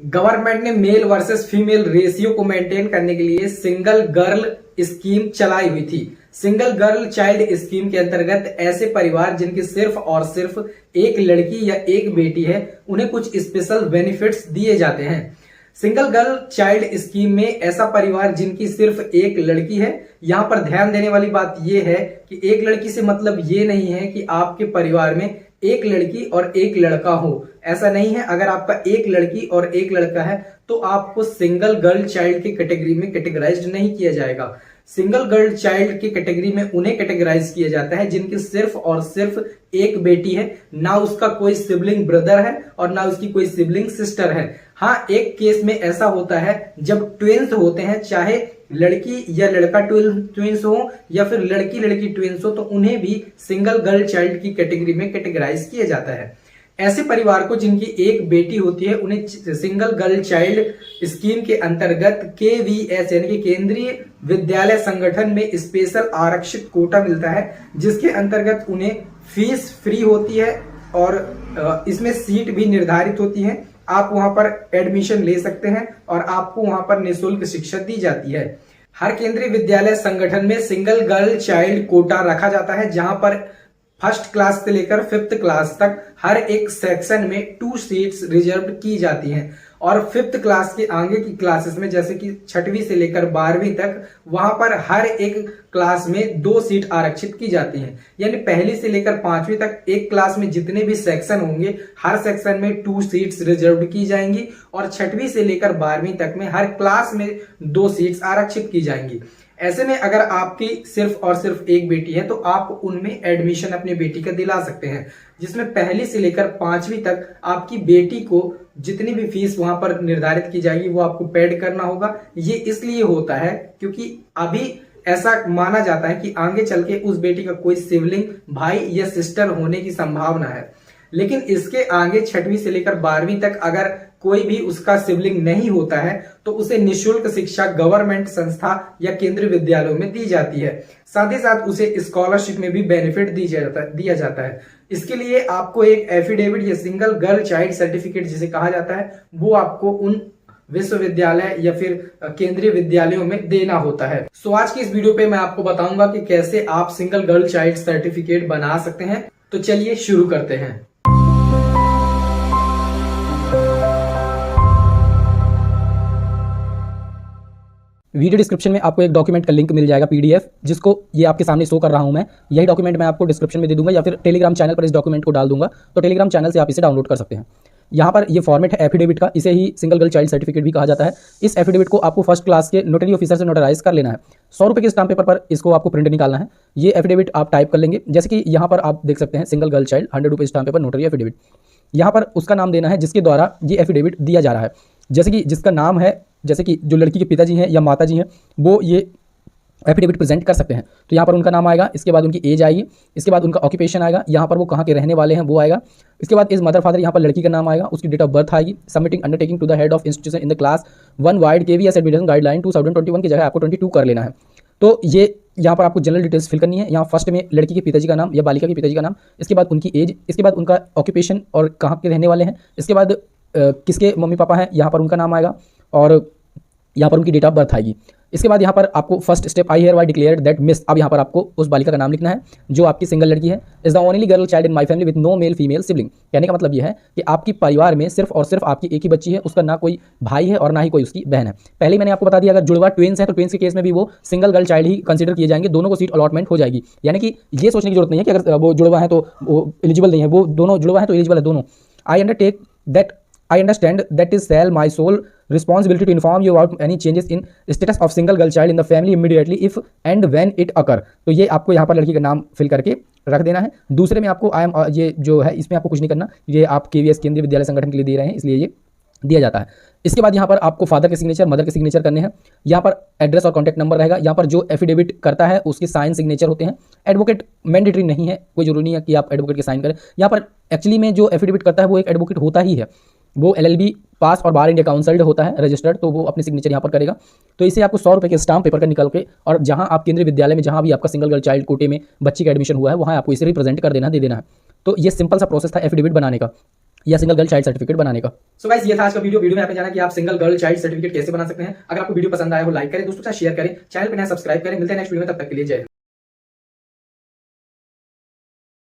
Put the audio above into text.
Government ने mail versus female ratio को maintain करने के लिए सिंगल गर्ल स्कीम चलाई हुई थी। सिंगल गर्ल चाइल्ड स्कीम के अंतर्गत ऐसे परिवार जिनकी सिर्फ और सिर्फ एक लड़की या एक बेटी है, उन्हें कुछ स्पेशल बेनिफिट्स दिए जाते हैं। सिंगल गर्ल चाइल्ड स्कीम में ऐसा परिवार जिनकी सिर्फ एक लड़की है, यहां पर ध्यान देने वाली बात यह है कि एक लड़की से मतलब ये नहीं है कि आपके परिवार में एक लड़की और एक लड़का हो, ऐसा नहीं है। अगर आपका एक लड़की और एक लड़का है तो आपको सिंगल गर्ल चाइल्ड की कैटेगरी में कैटेगराइज्ड नहीं किया जाएगा। सिंगल गर्ल चाइल्ड की कैटेगरी में उन्हें कैटेगराइज किया जाता है जिनकी सिर्फ और सिर्फ एक बेटी है, ना उसका कोई सिबलिंग ब्रदर है और ना उसकी कोई सिबलिंग सिस्टर है। हाँ, एक केस में ऐसा होता है जब ट्विंस होते हैं, चाहे लड़की या लड़का ट्विंस हो या फिर लड़की लड़की ट्विंस हो, तो उन्हें भी सिंगल गर्ल चाइल्ड की कैटेगरी में कैटेगराइज किया जाता है। ऐसे परिवार को जिनकी एक बेटी होती है उन्हें सिंगल गर्ल चाइल्ड स्कीम के अंतर्गत KVS यानी कि केंद्रीय विद्यालय संगठन में स्पेशल आरक्षित कोटा मिलता है, जिसके अंतर्गत उन्हें फीस फ्री होती है और इसमें सीट भी निर्धारित होती है। आप वहां पर एडमिशन ले सकते हैं और आपको वहां पर निःशुल्क शिक्षा दी जाती है। हर केंद्रीय विद्यालय संगठन में सिंगल गर्ल चाइल्ड कोटा रखा जाता है, जहां पर फर्स्ट क्लास से लेकर 5th क्लास तक हर एक सेक्शन में 2 सीट्स रिजर्व की जाती हैं और 5th क्लास के आगे की क्लासेस में, जैसे कि 6वीं से लेकर 12वीं तक, वहां पर हर एक क्लास में 2 सीट आरक्षित की जाती हैं। यानी पहली से लेकर 5वीं तक एक क्लास में जितने भी सेक्शन होंगे, हर सेक्शन में 2 सीट्स रिजर्व की जाएंगी और 6वीं से लेकर 12वीं तक में हर क्लास में 2 सीट्स आरक्षित की जाएंगी। ऐसे में अगर आपकी सिर्फ और सिर्फ एक बेटी है तो आप उनमें एडमिशन अपनी बेटी का दिला सकते हैं, जिसमें पहली से लेकर 5वीं तक आपकी बेटी को जितनी भी फीस वहां पर निर्धारित की जाएगी वो आपको पेड करना होगा। ये इसलिए होता है क्योंकि अभी ऐसा माना जाता है कि आगे चल के उस बेटी का कोई सिबलिंग भाई या सिस्टर होने की संभावना है, लेकिन इसके आगे 6वीं से लेकर 12वीं तक अगर कोई भी उसका सिबलिंग नहीं होता है तो उसे निःशुल्क शिक्षा गवर्नमेंट संस्था या केंद्रीय विद्यालयों में दी जाती है। साथ ही साथ उसे स्कॉलरशिप में भी बेनिफिट दिया जाता है। इसके लिए आपको एक एफिडेविट या सिंगल गर्ल चाइल्ड सर्टिफिकेट जिसे कहा जाता है, वो आपको उन विश्वविद्यालय या फिर केंद्रीय विद्यालयों में देना होता है। सो आज की इस वीडियो पे मैं आपको बताऊंगा कि कैसे आप सिंगल गर्ल चाइल्ड सर्टिफिकेट बना सकते हैं। तो चलिए शुरू करते हैं। वीडियो डिस्क्रिप्शन में आपको एक डॉक्यूमेंट का लिंक मिल जाएगा PDF, जिसको ये आपके सामने शो कर रहा हूं मैं। यही डॉक्यूमेंट मैं आपको डिस्क्रिप्शन में दे दूंगा या फिर टेलीग्राम चैनल पर इस डॉक्यूमेंट को डाल दूंगा, तो टेलीग्राम चैनल से आप इसे डाउनलोड कर सकते हैं। यहाँ पर ये फॉर्मेट है एफिडेविट का, इसे ही सिंगल गर्ल चाइल्ड सर्टिफिकेट भी कहा जाता है। इस एफिडेविट को आपको फर्स्ट क्लास के नोटरी ऑफिसर से नोटराइज कर लेना है। 100 रुपये के स्टाम्प पेपर पर इसको आपको प्रिंट निकालना है। ये एफिडेविट आप टाइप कर लेंगे, जैसे कि यहाँ पर आप देख सकते हैं सिंगल गर्ल चाइल्ड 100 रुपये स्टाम्प पेपर नोटरी एफिडेविट। यहाँ पर उसका नाम देना है जिसके द्वारा ये एफिडेविट दिया जा रहा है। जैसे कि जिसका नाम है, जैसे कि जो लड़की के पिताजी हैं या माताजी हैं, वो ये एफिडेविट प्रेजेंट कर सकते हैं। तो यहाँ पर उनका नाम आएगा, इसके बाद उनकी एज आएगी, इसके बाद उनका ऑक्यूपेशन आएगा, यहाँ पर वो कहाँ के रहने वाले हैं वो आएगा, इसके बाद इस मदर फादर, यहाँ पर लड़की का नाम आएगा, उसकी डेट ऑफ बर्थ आएगी। Submitting undertaking to the head of institution in the class 1 wide KVS admission guideline 2021 की जगह आपको 22 कर लेना है। तो ये यहाँ पर आपको जनरल डिटेल्स फिल करनी है। यहाँ फर्स्ट में लड़की के पिताजी का नाम या बालिका के पिताजी का नाम, इसके बाद उनकी एज, इसके बाद उनका ऑक्यूपेशन और कहाँ के रहने वाले हैं, इसके बाद किसके मम्मी पापा हैं, यहाँ पर उनका नाम आएगा और यहाँ पर उनकी डेट ऑफ बर्थ आएगी। इसके बाद यहाँ पर आपको first step I hereby declared that miss, अब यहाँ पर आपको उस बालिका का नाम लिखना है जो आपकी सिंगल लड़की है। Is the only girl child in my family with no male female sibling. कहने का मतलब यह है कि आपकी परिवार में सिर्फ और सिर्फ आपकी एक ही बच्ची है, उसका ना कोई भाई है और ना ही कोई उसकी बहन है। पहले मैंने आपको बता दिया अगर जुड़वा ट्विंस है तो ट्विंस के केस में भी वो सिंगल गर्ल चाइल्ड ही कंसीडर किए जाएंगे, दोनों को सीट अलॉटमेंट हो जाएगी। यानी कि ये सोचने की जरूरत नहीं है कि अगर वो जुड़वा है तो वो एलिजिबल नहीं है, वो दोनों जुड़वा है तो एलिजिबल है दोनों। I understand that is shall my sole responsibility to inform you about any changes in status of single girl child in the family immediately if and when it occur। तो ये आपको यहाँ पर लड़की का नाम फिल करके रख देना है। दूसरे में आपको ये जो है इसमें आपको कुछ नहीं करना, ये आप KVS केंद्रीय विद्यालय संगठन के लिए दे रहे हैं इसलिए ये दिया जाता है। इसके बाद यहाँ पर आपको फादर के सिग्नेचर, मदर के सिग्नेचर करने हैं। यहाँ पर एड्रेस और कॉन्टैक्ट नंबर रहेगा। यहाँ पर जो एफिडेविट करता है उसके साइन सिग्नेचर होते हैं। एडवोकेट मैंडेटरी नहीं है, कोई जरूरी नहीं है कि आप एडवोकेट के साइन करें। यहाँ पर एक्चुअली में जो एफिडेविट करता है वो एक एडवोकेट होता ही है, वो LLB पास और बार इंडिया काउंसल्ड होता है, रजिस्टर्ड, तो वो अपने सिग्नेचर यहाँ पर करेगा। तो इसे आपको 100 रुपये के स्टाम्प पेपर का निकल के और जहाँ आप केंद्रीय विद्यालय में जहाँ भी आपका सिंगल गर्ल चाइल्ड कोटे में बच्ची का एडमिशन हुआ है वहाँ आपको इसे रिप्रेजेंट कर देना, दे देना है। तो ये सिंपल सा प्रोसेस था एफिडेविट बनाने का। या सिंगल गर्ल चाइल्ड सर्टिफिकेट बनाने का। सो गाइस ये था आज का वीडियो में आपने जाना कि आप सिंगल गर्ल चाइल्ड सर्टिफिकेट कैसे बना सकते हैं। अगर आपको वीडियो पसंद आया हो लाइक करें, दोस्तों के साथ शेयर करें, चैनल पर नया सब्सक्राइब करें। मिलते हैं नेक्स्ट वीडियो में, तब तक के लिए जय हिंद।